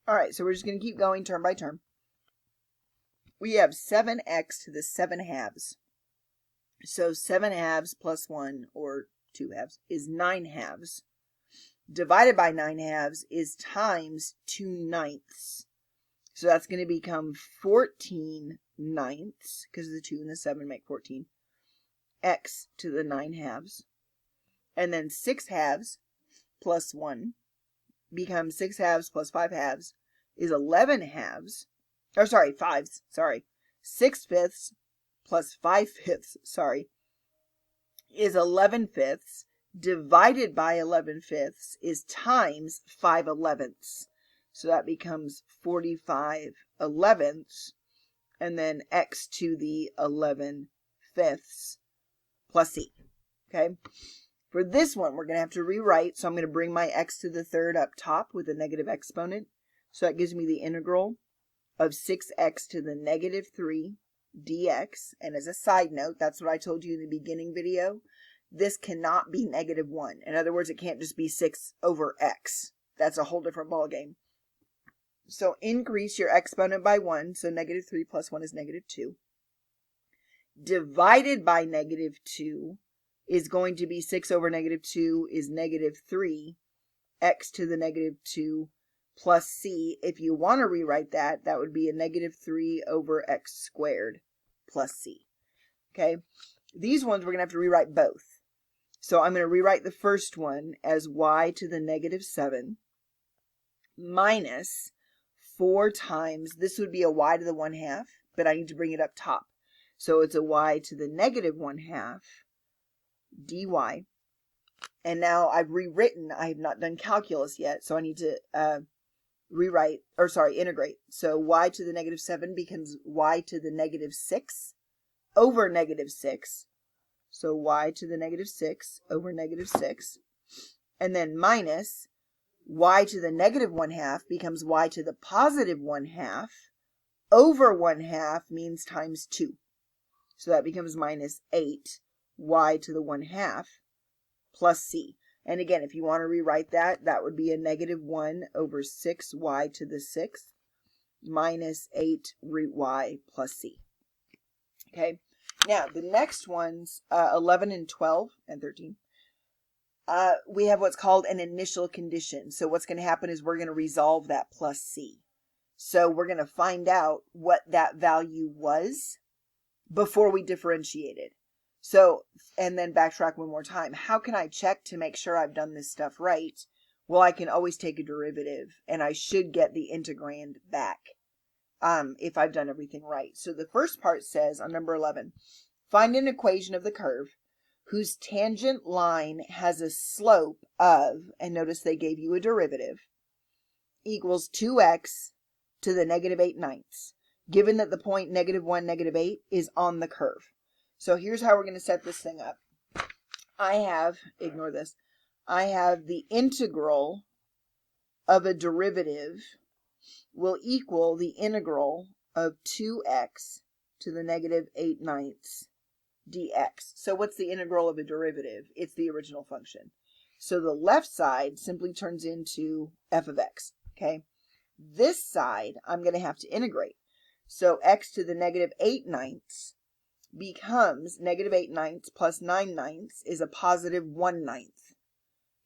All right, so we're just going to keep going term by term. We have 7x to the 7 halves. So 7 halves plus 1, or 2 halves, is 9 halves. Divided by 9 halves is times 2 ninths. So that's going to become 14 ninths, because the 2 and the 7 make 14. X to the 9 halves. And then 6 halves plus 1 becomes 6 halves plus 5 halves is 11 halves. Or sorry, fives. Sorry. 6 fifths plus 5 fifths, sorry, is 11 fifths. Divided by 11 fifths is times 5 elevenths. So that becomes 45 elevenths. And then x to the 11 fifths plus c. Okay. For this one, we're going to have to rewrite. So I'm going to bring my x to the third up top with a negative exponent. So that gives me the integral of 6x to the negative 3 dx. And as a side note, that's what I told you in the beginning video. This cannot be negative 1. In other words, it can't just be 6 over x. That's a whole different ballgame. So increase your exponent by 1. So negative 3 plus 1 is negative 2. Divided by negative 2 is going to be 6 over negative 2 is negative 3. X to the negative 2 plus c. If you want to rewrite that, that would be a negative 3 over x squared plus c. Okay, these ones we're going to have to rewrite both. So I'm going to rewrite the first one as y to the negative 7 minus 4 times, this would be a y to the 1/2, but I need to bring it up top. So it's a y to the negative 1/2 dy. And now I've rewritten, I have not done calculus yet, so I need to integrate. So y to the negative 7 becomes y to the negative 6 over negative 6. So y to the negative 6 over negative 6. And then minus y to the negative 1/2 becomes y to the positive 1/2 over 1/2 means times 2. So that becomes minus 8 y to the 1/2 plus c. And again, if you want to rewrite that, that would be a negative 1 over 6y to the 6th minus 8 root y plus c. Okay, now the next ones, 11 and 12 and 13, we have what's called an initial condition. So what's going to happen is we're going to resolve that plus c. So we're going to find out what that value was before we differentiated. So, and then backtrack one more time. How can I check to make sure I've done this stuff right? Well, I can always take a derivative, and I should get the integrand back if I've done everything right. So the first part says on number 11, find an equation of the curve whose tangent line has a slope of, and notice they gave you a derivative, equals 2x to the negative 8 ninths, given that the point negative 1, negative 8 is on the curve. So here's how we're going to set this thing up. I have, ignore this, I have the integral of a derivative will equal the integral of 2x to the negative 8 ninths dx. So what's the integral of a derivative? It's the original function. So the left side simply turns into f of x. Okay. This side I'm going to have to integrate. So x to the negative 8 ninths becomes negative 8 ninths plus 9 ninths is a positive 1 ninth.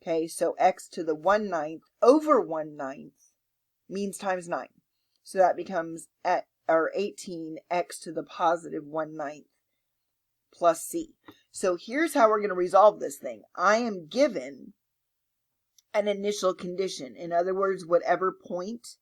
Okay, so x to the 1 ninth over 1 ninth means times 9. So that becomes 18x to the positive 1 ninth plus c. So here's how we're going to resolve this thing. I am given an initial condition. In other words, whatever point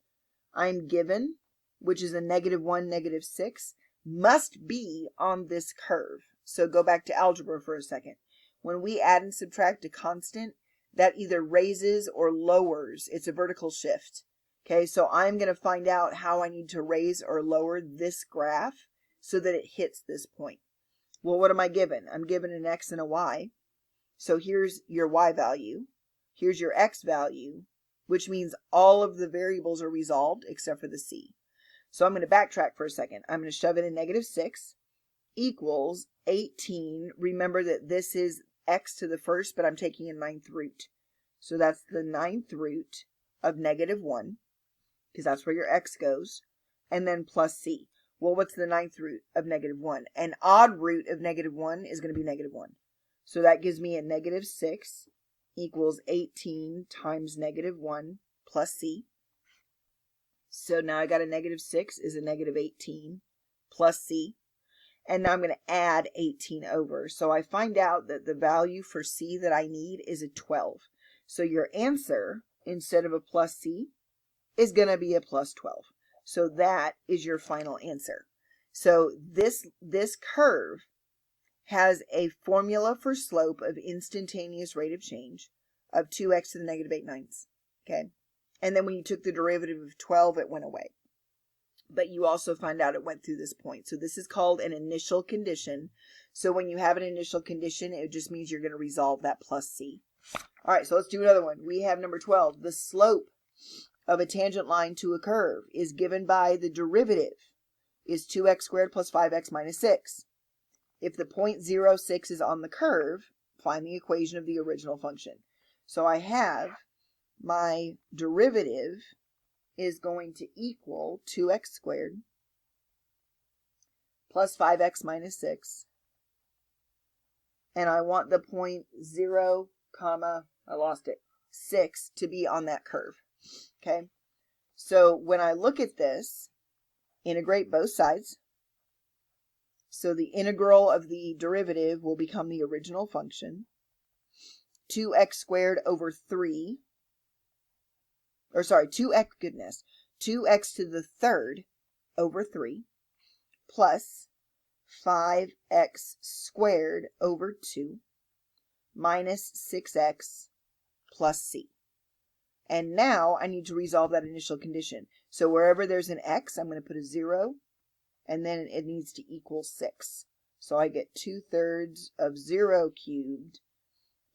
I'm given, which is a negative 1, negative 6, must be on this curve. So go back to algebra for a second. When we add and subtract a constant, that either raises or lowers. It's a vertical shift. Okay, so I'm going to find out how I need to raise or lower this graph so that it hits this point. Well, what am I given? I'm given an x and a y. So here's your y value. Here's your x value, which means all of the variables are resolved except for the c. So I'm going to backtrack for a second. I'm going to shove in a negative 6 equals 18. Remember that this is x to the first, but I'm taking a 9th root. So that's the 9th root of negative 1. because that's where your x goes, and then plus c. Well, what's the ninth root of negative 1? An odd root of negative 1 is going to be negative 1. So that gives me a negative 6 equals 18 times negative 1 plus c. So now I got a negative 6 is a negative 18 plus c. And now I'm going to add 18 over. So I find out that the value for c that I need is a 12. So your answer, instead of a plus c, is going to be a plus 12. So that is your final answer. So this curve has a formula for slope of instantaneous rate of change of 2x to the negative 8/9. Okay. And then when you took the derivative of 12, it went away. But you also find out it went through this point. So this is called an initial condition. So when you have an initial condition, it just means you're going to resolve that plus c. All right, so let's do another one. We have number 12. The slope of a tangent line to a curve is given by the derivative is 2x squared plus 5x minus 6. If the point 0, 6 is on the curve, find the equation of the original function. So I have my derivative is going to equal 2x squared plus 5x minus 6. And I want the point 0, comma, I lost it, 6 to be on that curve. Okay, so when I look at this, integrate both sides. So the integral of the derivative will become the original function. 2x squared over 3, or sorry, 2x to the third over 3 plus 5x squared over 2 minus 6x plus c. And now I need to resolve that initial condition. So wherever there's an x, I'm going to put a 0, and then it needs to equal 6. So I get 2/3 of 0 cubed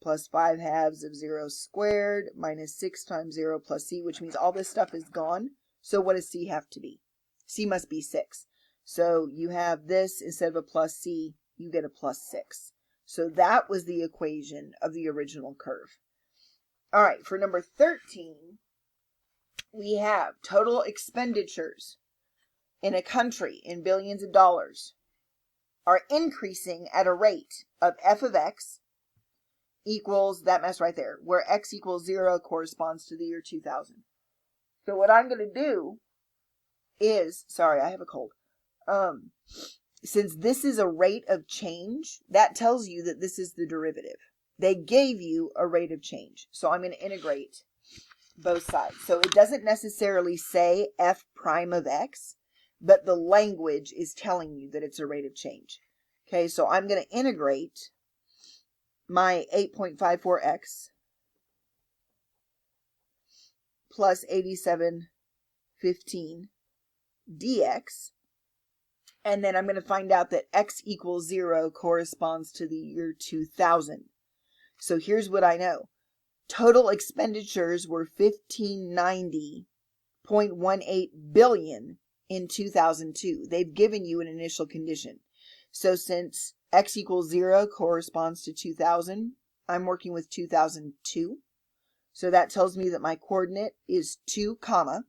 plus 5/2 of 0 squared minus 6 times 0 plus c, which means all this stuff is gone. So what does c have to be? C must be 6. So you have this, instead of a plus c, you get a plus 6. So that was the equation of the original curve. All right, for number 13, we have total expenditures in a country in billions of dollars are increasing at a rate of f of x equals that mess right there, where x equals 0 corresponds to the year 2000. So what I'm going to do is, sorry, I have a cold. Since this is a rate of change, that tells you that this is the derivative. They gave you a rate of change. So I'm going to integrate both sides. So it doesn't necessarily say f prime of x, but the language is telling you that it's a rate of change. Okay, so I'm going to integrate my 8.54x plus 8715 dx. And then I'm going to find out that x equals 0 corresponds to the year 2000. So here's what I know. Total expenditures were $1590.18 billion in 2002. They've given you an initial condition. So since x equals 0 corresponds to 2000, I'm working with 2002. So that tells me that my coordinate is 2, comma.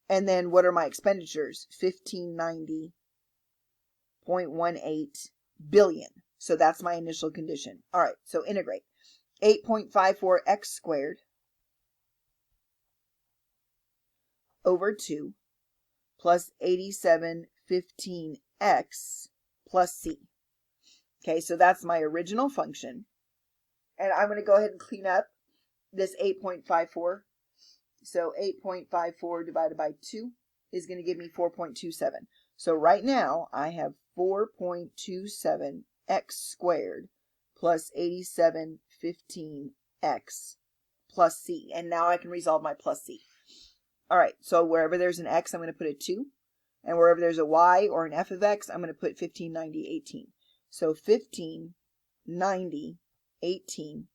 And then what are my expenditures? 1590.18 billion. So that's my initial condition. All right, so integrate. 8.54x squared over 2 plus 8715x plus c. Okay, so that's my original function. And I'm going to go ahead and clean up this 8.54. So 8.54 divided by 2 is going to give me 4.27. So right now I have 4.27x squared plus 8715x plus c. And now I can resolve my plus c. All right, so wherever there's an x, I'm going to put a 2. And wherever there's a y or an f of x, I'm going to put 1590.18. So 1590.18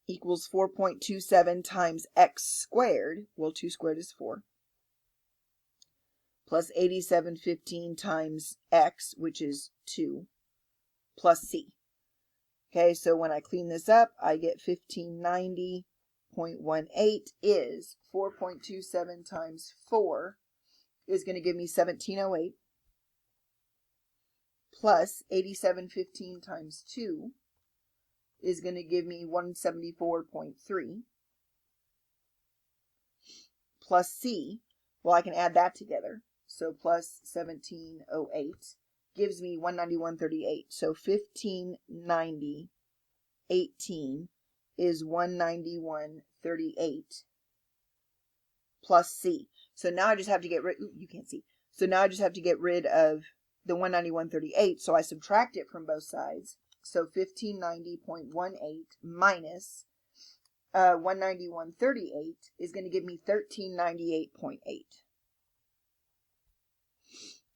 equals 4.27 times x squared. Well, 2 squared is 4. Plus 8715 times x, which is 2, plus c. Okay, so when I clean this up, I get 1590.18 99.18 is 4.27 times 4 is going to give me 1708 plus 8715 times 2 is going to give me 174.3 plus C. Well, I can add that together. So plus 1708 gives me 191.38. So 1590.18 is 191.38 plus C. So now I just have to get rid, you can't see. So now I just have to get rid of the 191.38. So I subtract it from both sides. So 1590.18 minus 191.38 is going to give me 1398.8.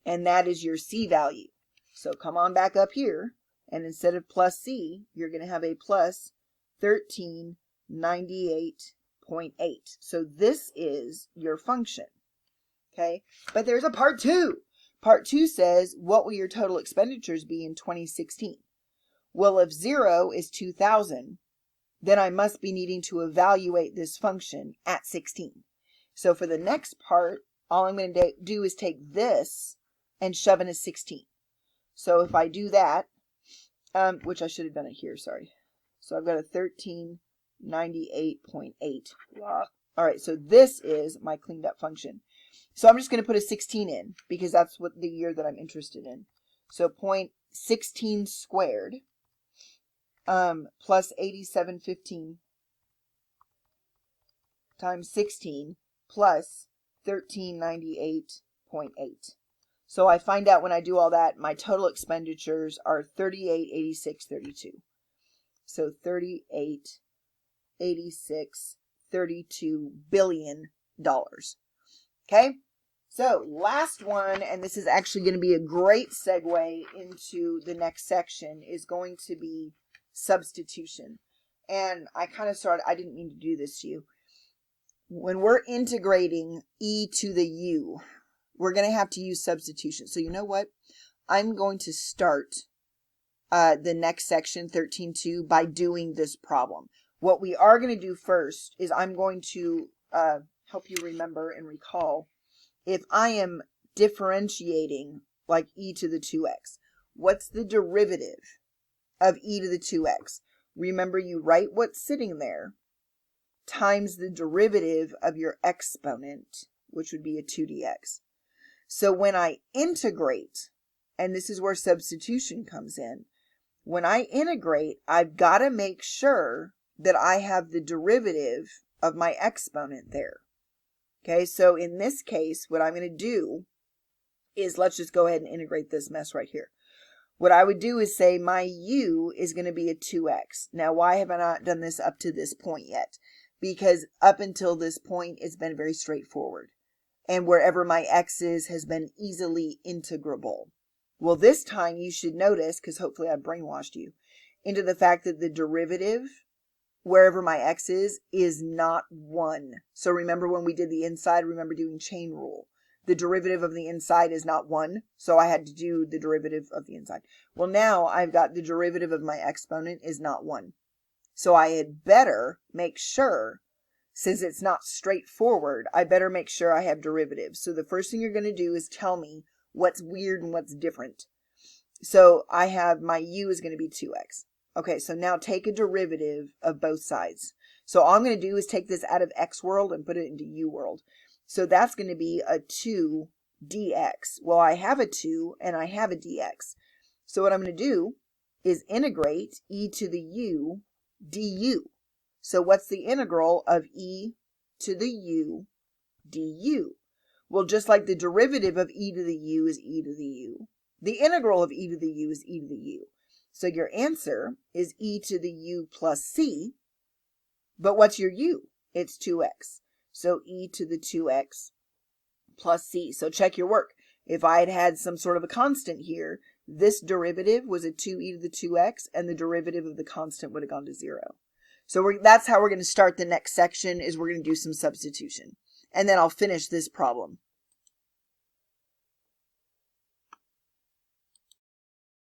And that is your C value. So come on back up here, and instead of plus C, you're going to have a plus 1398.8. So this is your function. Okay, but there's a part 2. Part 2 says, what will your total expenditures be in 2016? Well, if 0 is 2,000, then I must be needing to evaluate this function at 16. So for the next part, all I'm going to do is take this and shove in a 16. So if I do that, which I should have done it here, sorry. So I've got a 1398.8. All right, so this is my cleaned up function. So I'm just going to put a 16 in because that's what the year that I'm interested in. So 0.16 squared plus 8715 times 16 plus 1398.8. So I find out when I do all that, my total expenditures are 3886.32. So 3886.32 billion dollars. Okay? So last one, and this is actually going to be a great segue into the next section, is going to be substitution. And I kind of I didn't mean to do this to you. When we're integrating e to the u, we're going to have to use substitution. So you know what? I'm going to start the next section, 13.2, by doing this problem. What we are going to do first is I'm going to help you remember and recall, if I am differentiating like e to the 2x, what's the derivative of e to the 2x? Remember, you write what's sitting there times the derivative of your exponent, which would be a 2dx. So when I integrate, and this is where substitution comes in, when I integrate, I've got to make sure that I have the derivative of my exponent there. Okay, so in this case, what I'm going to do is, let's just go ahead and integrate this mess right here. What I would do is say my u is going to be a 2x. Now, why have I not done this up to this point yet? Because up until this point, it's been very straightforward. And wherever my x is has been easily integrable. Well, this time you should notice, because hopefully I brainwashed you, into the fact that the derivative, wherever my x is not 1. So remember when we did the inside, remember doing chain rule. The derivative of the inside is not 1, so I had to do the derivative of the inside. Well, now I've got the derivative of my exponent is not 1. So I had better make sure, since it's not straightforward, I better make sure I have derivatives. So the first thing you're going to do is tell me what's weird and what's different. So I have my u is going to be 2x. Okay, so now take a derivative of both sides. So all I'm going to do is take this out of x world and put it into u world. So that's going to be a 2 dx. Well, I have a 2 and I have a dx. So what I'm going to do is integrate e to the u du. So what's the integral of e to the u du? Well, just like the derivative of e to the u is e to the u, the integral of e to the u is e to the u. So your answer is e to the u plus c. But what's your u? It's 2x. So e to the 2x plus c. So check your work. If I had had some sort of a constant here, this derivative was a 2e to the 2x, and the derivative of the constant would have gone to 0. So that's how we're going to start the next section, is we're going to do some substitution. And then I'll finish this problem.